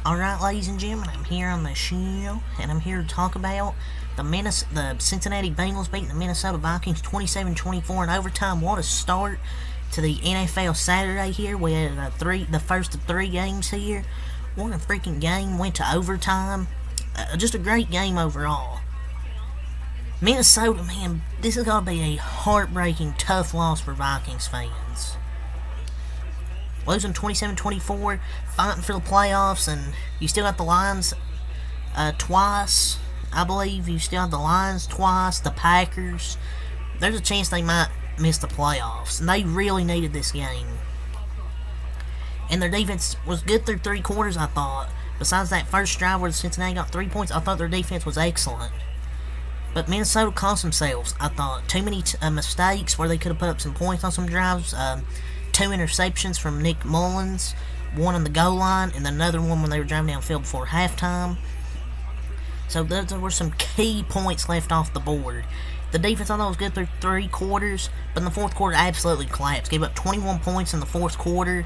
Alright, ladies and gentlemen, I'm here on the show, and I'm here to talk about the Cincinnati Bengals beating the Minnesota Vikings 27-24 in overtime. What a start to the NFL Saturday here. We had the first of three games here. What a freaking game. Went to overtime. Just a great game overall. Minnesota, man, this is going to be a heartbreaking, tough loss for Vikings fans. Losing 27-24, fighting for the playoffs, and you still got the Lions twice. I believe you still have the Lions twice, the Packers. There's a chance they might miss the playoffs, and they really needed this game. And their defense was good through three quarters, I thought. Besides that first drive where Cincinnati got 3 points, I thought their defense was excellent. But Minnesota cost themselves, I thought. Too many mistakes where they could have put up some points on some drives. Two interceptions from Nick Mullins, one on the goal line, and another one when they were driving downfield before halftime. So there were some key points left off the board. The defense, I thought, was good through three quarters, but in the fourth quarter, absolutely collapsed. Gave up 21 points in the fourth quarter.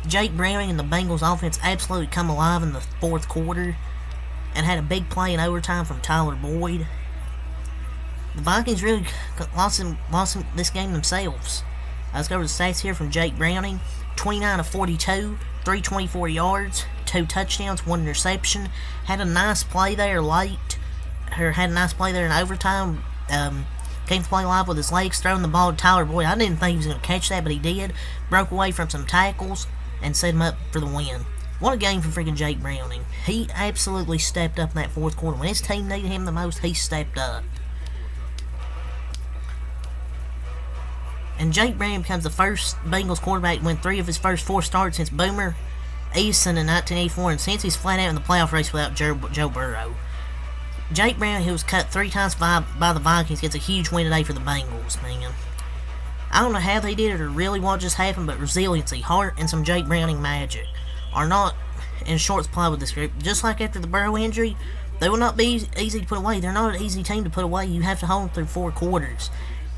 Jake Browning and the Bengals offense absolutely come alive in the fourth quarter and had a big play in overtime from Tyler Boyd. The Vikings really lost this game themselves. Let's go over the stats here from Jake Browning. 29 of 42, 324 yards, 2 touchdowns, 1 interception. Had a nice play there late. Had a nice play there in overtime. Came to play live with his legs, throwing the ball to Tyler Boyd. I didn't think he was going to catch that, but he did. Broke away from some tackles and set him up for the win. What a game for freaking Jake Browning. He absolutely stepped up in that fourth quarter. When his team needed him the most, he stepped up. And Jake Browning becomes the first Bengals quarterback to win 3 of his first 4 starts since Boomer Esiason in 1984, and since he's flat out in the playoff race without Joe Burrow. Jake Browning, who was cut 3 times by the Vikings, gets a huge win today for the Bengals, man. I don't know how they did it or really what just happened, but resiliency, heart, and some Jake Browning magic are not in short supply with this group. Just like after the Burrow injury, they will not be easy to put away. They're not an easy team to put away. You have to hold them through 4 quarters.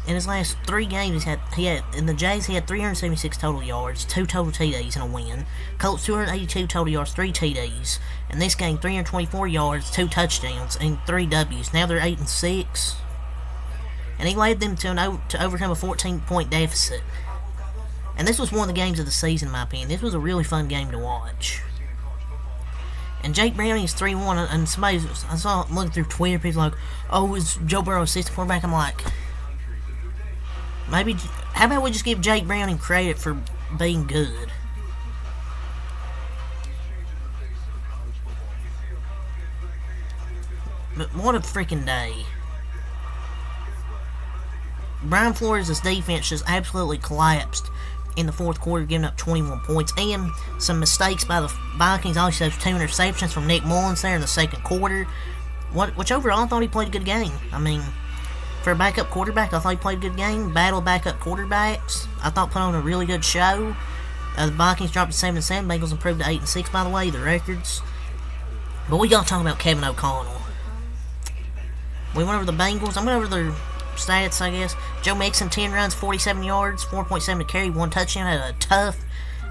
In his last 3 games, in the Jays, he had 376 total yards, 2 total TDs in a win. Colts, 282 total yards, 3 TDs. In this game, 324 yards, 2 touchdowns, and 3 Ws. Now they're 8-6. And he led them to overcome a 14-point deficit. And this was one of the games of the season, in my opinion. This was a really fun game to watch. And Jake Browning is 3-1, and I saw looking through Twitter, people like, oh, is Joe Burrow assistant quarterback? I'm like, maybe, how about we just give Jake Browning credit for being good? But what a freaking day. Brian Flores' defense just absolutely collapsed in the fourth quarter, giving up 21 points. And some mistakes by the Vikings. Also, 2 interceptions from Nick Mullins there in the second quarter. Which overall, I thought he played a good game. I mean, for a backup quarterback, I thought he played a good game. Battle backup quarterbacks. I thought put on a really good show. The Vikings dropped to 7-7. Bengals improved to 8-6, by the way, the records. But we got to talk about Kevin O'Connell. We went over the Bengals. I'm going over their stats, I guess. Joe Mixon, 10 runs, 47 yards, 4.7 to carry, 1 touchdown. Had a tough.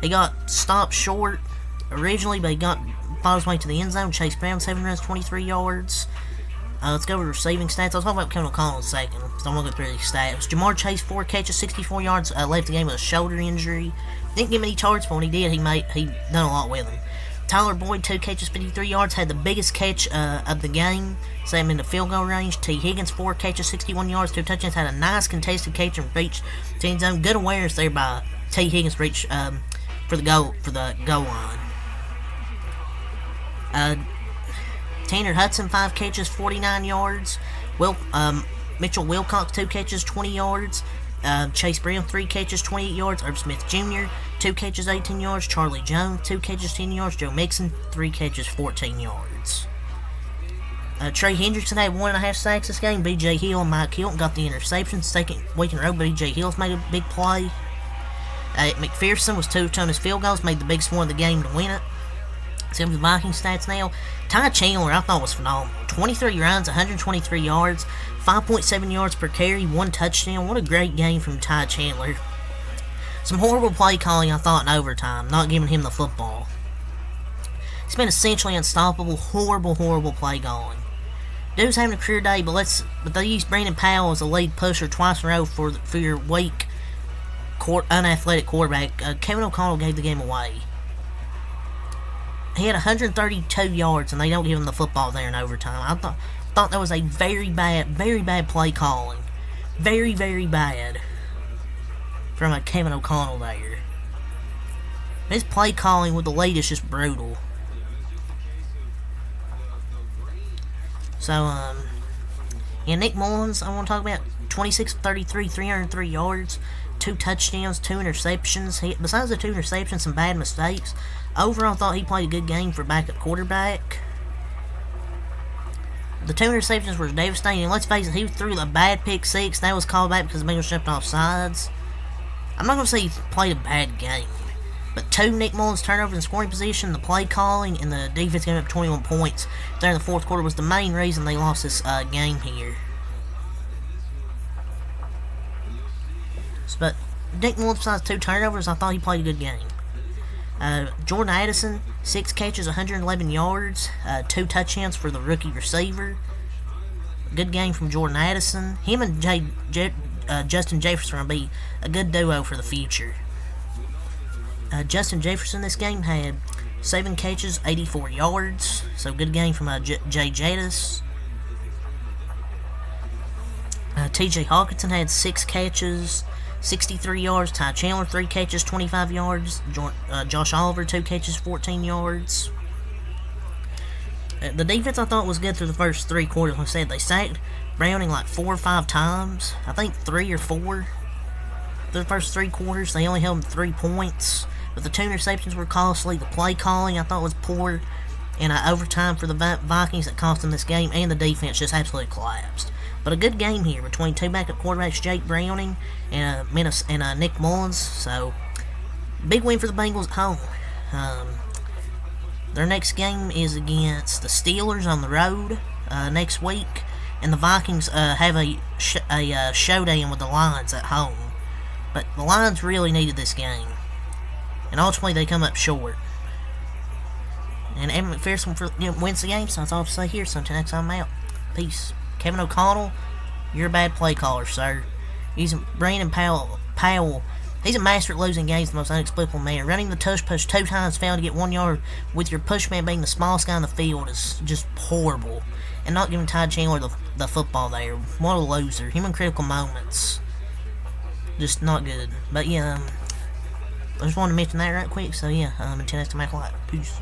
He got stopped short originally, but he fought his way to the end zone. Chase Brown, 7 runs, 23 yards. Let's go over receiving stats. I'll talk about Kevin O'Connell in a second, because I'm going to go through these stats. Jamar Chase, 4 catches, 64 yards, left the game with a shoulder injury. Didn't give him any targets, but when he did, he done a lot with him. Tyler Boyd, 2 catches, 53 yards, had the biggest catch of the game, set him into field goal range. T. Higgins, 4 catches, 61 yards, 2 touchdowns, had a nice contested catch and reached to end zone. Good awareness there by T. Higgins, reached for the goal line. Tanner Hudson, 5 catches, 49 yards. Mitchell Wilcox, 2 catches, 20 yards. Chase Brown, 3 catches, 28 yards. Herb Smith Jr., 2 catches, 18 yards. Charlie Jones, 2 catches, 10 yards. Joe Mixon, 3 catches, 14 yards. Trey Hendrickson had 1.5 sacks this game. B.J. Hill and Mike Hilton got the interception. Second week in a row, B.J. Hill's made a big play. McPherson was 2 of his field goals, made the biggest one of the game to win it. Some of the Viking stats now. Ty Chandler, I thought, was phenomenal. 23 runs, 123 yards, 5.7 yards per carry, 1 touchdown. What a great game from Ty Chandler. Some horrible play calling, I thought, in overtime, not giving him the football. It's been essentially unstoppable. Horrible, horrible play calling. Dude's having a career day, but they used Brandon Powell as a lead pusher twice in a row for your weak, unathletic quarterback. Kevin O'Connell gave the game away. He had 132 yards, and they don't give him the football there in overtime. I thought that was a very bad play calling. Very, very bad from a Kevin O'Connell there. His play calling with the lead is just brutal. So, yeah, Nick Mullins, I want to talk about 26 of 33, 303 yards, 2 touchdowns, 2 interceptions. Besides the 2 interceptions, some bad mistakes. Overall, I thought he played a good game for backup quarterback. The 2 interceptions were devastating. And let's face it, he threw a bad pick 6. That was called back because the Bengals jumped off sides. I'm not going to say he played a bad game. But 2 Nick Mullins turnovers in scoring position, the play calling, and the defense gave up 21 points there in the fourth quarter was the main reason they lost this game here. But Nick Mullins, besides 2 turnovers, I thought he played a good game. Jordan Addison, 6 catches, 111 yards, 2 touchdowns for the rookie receiver. Good game from Jordan Addison. Him and Justin Jefferson will be a good duo for the future. Justin Jefferson this game had 7 catches, 84 yards. So good game from Jay Jadis. TJ Hawkinson had 6 catches, 63 yards. Ty Chandler, 3 catches, 25 yards. Josh Oliver, 2 catches, 14 yards. The defense I thought was good through the first 3 quarters. Like I said, they sacked Browning like 4 or 5 times. I think 3 or 4. Through the first 3 quarters, they only held them 3 points. But the 2 interceptions were costly. The play calling I thought was poor. And overtime for the Vikings that cost them this game. And the defense just absolutely collapsed. But a good game here between 2 backup quarterbacks, Jake Browning and Nick Mullins. So, big win for the Bengals at home. Their next game is against the Steelers on the road next week. And the Vikings have a showdown with the Lions at home. But the Lions really needed this game. And ultimately, they come up short. And Evan McPherson wins the game, so that's all I have to say here. So until next time, I'm out. Peace. Kevin O'Connell, you're a bad play caller, sir. Using Brandon Powell, he's a master at losing games, the most inexplicable man. Running the tush push 2 times, failing to get 1 yard with your push man being the smallest guy in the field is just horrible. And not giving Ty Chandler the football there. What a loser. Him in critical moments. Just not good. But yeah, I just wanted to mention that right quick. So yeah, until next time, Peace.